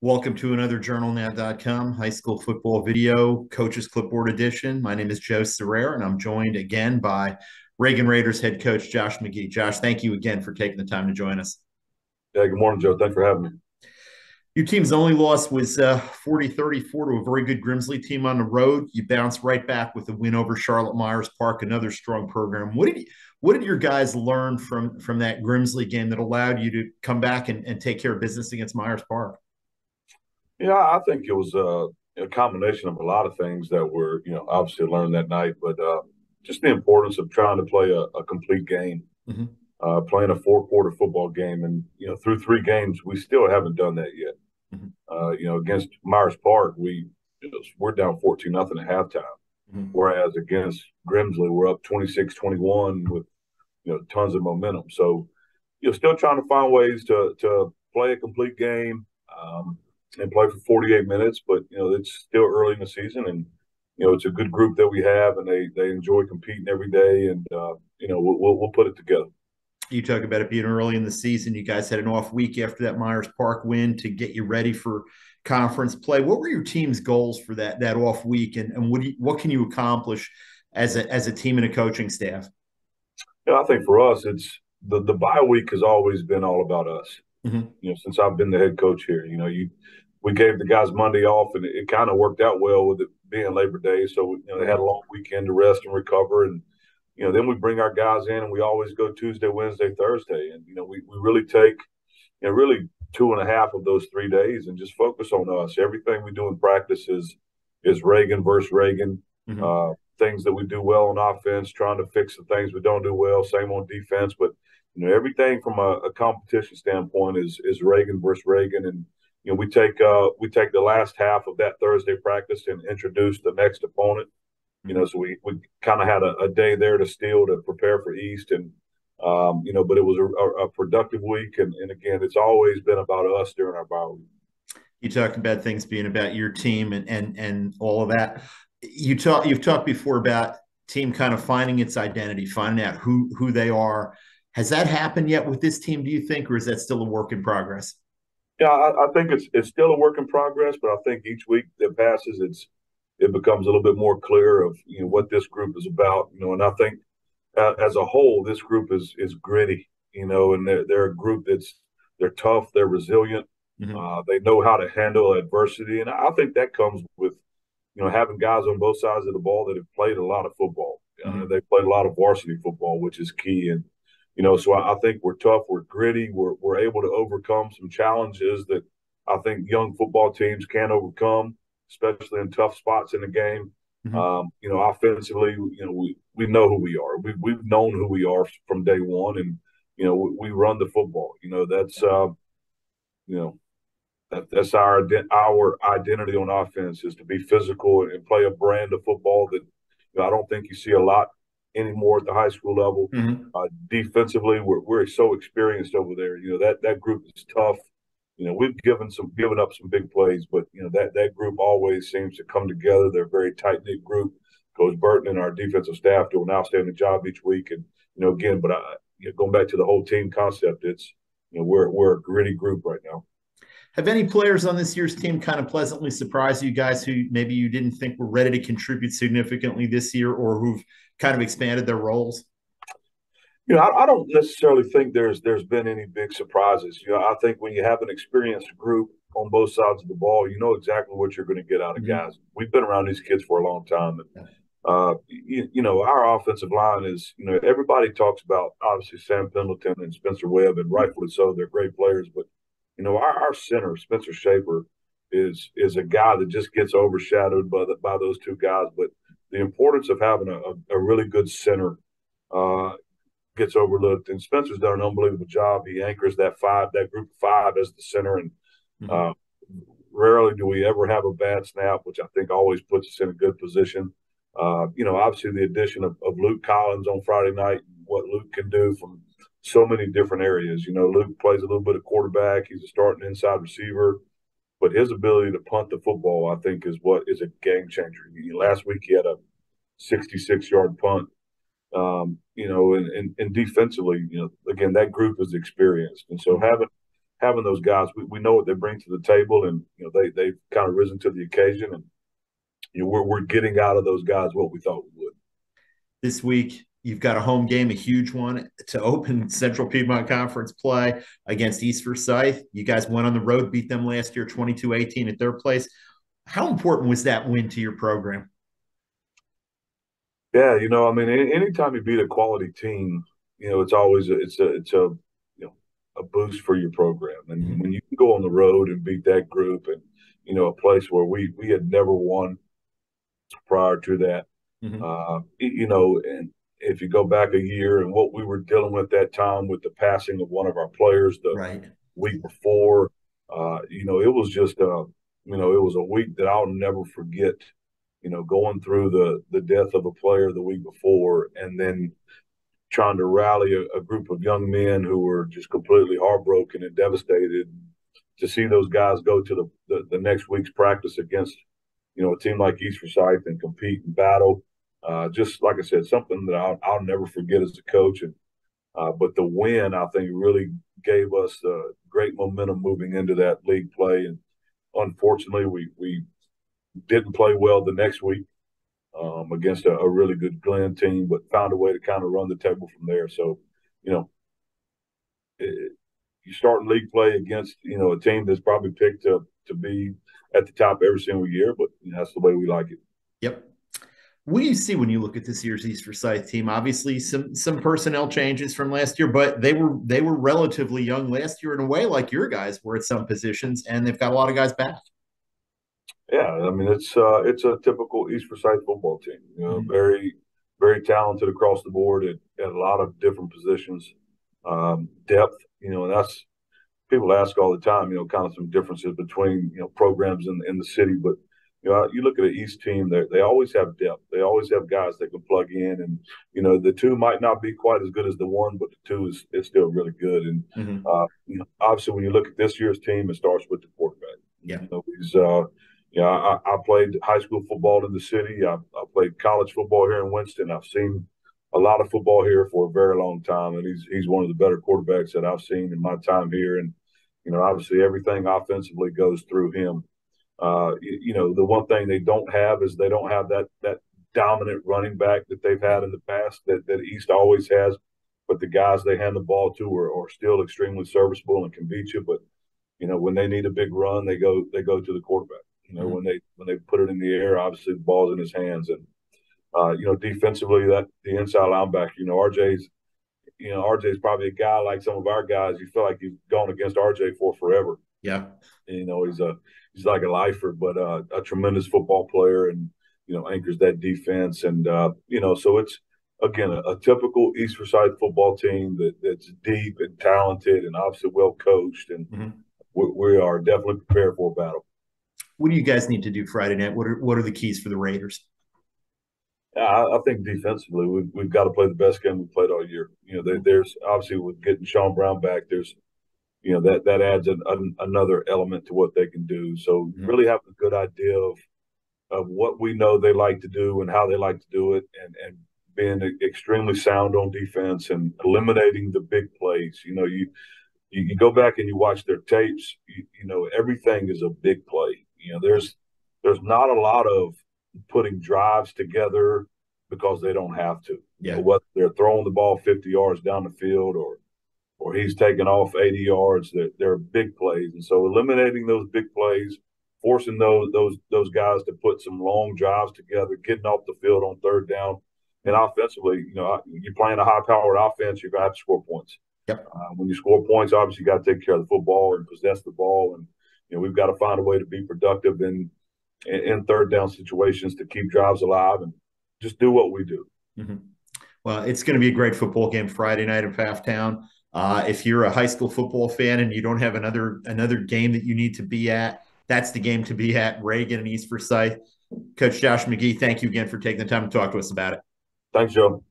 Welcome to another JournalNow.com high school football video coaches clipboard edition. My name is Joe Serrera, and I'm joined again by Reagan Raiders head coach Josh McGee. Josh, thank you again for taking the time to join us. Yeah, good morning, Joe. Thanks for having me. Your team's only loss was 40-34 to a very good Grimsley team on the road. You bounced right back with a win over Charlotte Myers Park, another strong program. What did your guys learn from that Grimsley game that allowed you to come back and take care of business against Myers Park? Yeah, I think it was a combination of a lot of things that were, obviously learned that night, but just the importance of trying to play a complete game, Mm-hmm. playing a four-quarter football game. And, through three games, we still haven't done that yet. Mm-hmm. Against Myers Park, we're down 14-0 at halftime, Mm-hmm. whereas against Grimsley, we're up 26-21 with, tons of momentum. So, still trying to find ways to play a complete game. And play for 48 minutes, but it's still early in the season, and it's a good group that we have, and they enjoy competing every day, and we'll put it together. You talk about it being early in the season. You guys had an off week after that Myers Park win to get you ready for conference play. What were your team's goals for that off week, and what can you accomplish as a team and a coaching staff? I think for us, it's the bye week has always been all about us. Mm-hmm. Since I've been the head coach here, we gave the guys Monday off, and it kind of worked out well with it being Labor Day. So they had a long weekend to rest and recover, and then we bring our guys in, and we always go Tuesday, Wednesday, Thursday, and we really take really 2.5 of those 3 days and just focus on us. Everything we do in practice is Reagan versus Reagan. Mm-hmm. Things that we do well on offense, trying to fix the things we don't do well. Same on defense, but everything from a competition standpoint is Reagan versus Reagan, and we take the last half of that Thursday practice and introduce the next opponent. So we kind of had a day there to steal to prepare for East, and but it was a productive week, and again, it's always been about us during our bye week. You talked about things being about your team and all of that. You've talked before about team kind of finding its identity, finding out who they are. Has that happened yet with this team, do you think, or is that still a work in progress? Yeah, I think it's still a work in progress, but I think each week that passes, it becomes a little bit more clear of what this group is about. And I think as a whole, this group is gritty. And they're a group they're tough, they're resilient, Mm-hmm. they know how to handle adversity, and I think that comes with having guys on both sides of the ball that have played a lot of football. Mm-hmm. They played a lot of varsity football, which is key. And so I think we're tough, we're gritty, we're able to overcome some challenges that I think young football teams can overcome, especially in tough spots in the game. Mm-hmm. Offensively, we know who we are. We've known who we are from day one, and we run the football. That's our identity on offense, is to be physical and play a brand of football that I don't think you see a lot anymore at the high school level. Mm-hmm. Defensively, we're so experienced over there. That group is tough. We've given up some big plays, but that group always seems to come together. They're a very tight knit group. Coach Burton and our defensive staff do an outstanding job each week. And again, but going back to the whole team concept, it's we're a gritty group right now. Have any players on this year's team kind of pleasantly surprised you guys who maybe you didn't think were ready to contribute significantly this year, or who've kind of expanded their roles? I don't necessarily think there's been any big surprises. I think when you have an experienced group on both sides of the ball, you know exactly what you're going to get out of guys. We've been around these kids for a long time. And, our offensive line is, everybody talks about, obviously, Sam Pendleton and Spencer Webb, and rightfully so. They're great players. But, our center, Spencer Shaper, is a guy that just gets overshadowed by those two guys. But the importance of having a really good center gets overlooked, and Spencer's done an unbelievable job. He anchors that group of five as the center, and rarely do we ever have a bad snap, which I think always puts us in a good position. Obviously the addition of Luke Collins on Friday night, what Luke can do from so many different areas. Luke plays a little bit of quarterback. He's a starting inside receiver, but his ability to punt the football, I think, is what is a game changer. Last week he had a 66-yard punt. And defensively, again, that group is experienced. And so having those guys, we know what they bring to the table, and they've kind of risen to the occasion, and we're getting out of those guys what we thought we would. This week, you've got a home game, a huge one to open Central Piedmont Conference play against East Forsyth. You guys went on the road, beat them last year 22-18 at their place. How important was that win to your program? Yeah, I mean, anytime you beat a quality team, it's always it's a a boost for your program. And when you can go on the road and beat that group, and a place where we had never won prior to that, and if you go back a year and what we were dealing with that time with the passing of one of our players the Right. week before, it was just it was a week that I'll never forget. Going through the death of a player the week before, and then trying to rally a group of young men who were just completely heartbroken and devastated to see those guys go to the next week's practice against a team like East Forsyth and compete and battle. Just like I said, something that I'll never forget as a coach. And but the win, I think, really gave us great momentum moving into that league play. And unfortunately, we didn't play well the next week against a really good Glenn team, but found a way to kind of run the table from there. So, you start in league play against a team that's probably picked to be at the top every single year, but that's the way we like it. Yep. What do you see when you look at this year's East Forsyth team? Obviously, some personnel changes from last year, but they were relatively young last year in a way, like your guys were at some positions, and they've got a lot of guys back. Yeah, I mean it's a typical East Forsyth football team. Very very talented across the board at a lot of different positions, depth. And that's people ask all the time. Kind of some differences between programs in the city, but you look at an East team, they always have depth. They always have guys that can plug in, and the two might not be quite as good as the one, but the two is still really good. And obviously, when you look at this year's team, it starts with the quarterback. Yeah. He's I played high school football in the city. I played college football here in Winston. I've seen a lot of football here for a very long time, and he's one of the better quarterbacks that I've seen in my time here. And obviously, everything offensively goes through him. The one thing they don't have is they don't have that dominant running back that they've had in the past that East always has. But the guys they hand the ball to are still extremely serviceable and can beat you. But when they need a big run, they go to the quarterback. When they put it in the air, obviously the ball's in his hands. And defensively, that the inside linebacker, RJ's probably a guy like some of our guys. You feel like you've gone against RJ for forever. Yeah. And, he's like a lifer, but a tremendous football player, and anchors that defense. And so it's again a typical East Forsyth football team that's deep and talented and obviously well coached, and we are definitely prepared for a battle. What do you guys need to do Friday night? What are the keys for the Raiders? I think defensively, we've got to play the best game we've played all year. There's obviously with getting Sean Brown back, there's that adds another element to what they can do. So really have a good idea of what we know they like to do and how they like to do it, and being extremely sound on defense and eliminating the big plays. You go back and you watch their tapes. Everything is a big play. There's not a lot of putting drives together because they don't have to. Yeah. Whether they're throwing the ball 50 yards down the field or he's taking off 80 yards, they're big plays. And so eliminating those big plays, forcing those guys to put some long drives together, getting off the field on third down. And offensively, you're playing a high-powered offense, you're going to have to score points. Yep. When you score points, obviously you got to take care of the football and possess the ball. And, we've got to find a way to be productive in third down situations to keep drives alive and just do what we do. Well, it's going to be a great football game Friday night in Pfafftown. If you're a high school football fan and you don't have another game that you need to be at, that's the game to be at, Reagan and East Forsyth. Coach Josh McGee, thank you again for taking the time to talk to us about it. Thanks, Joe.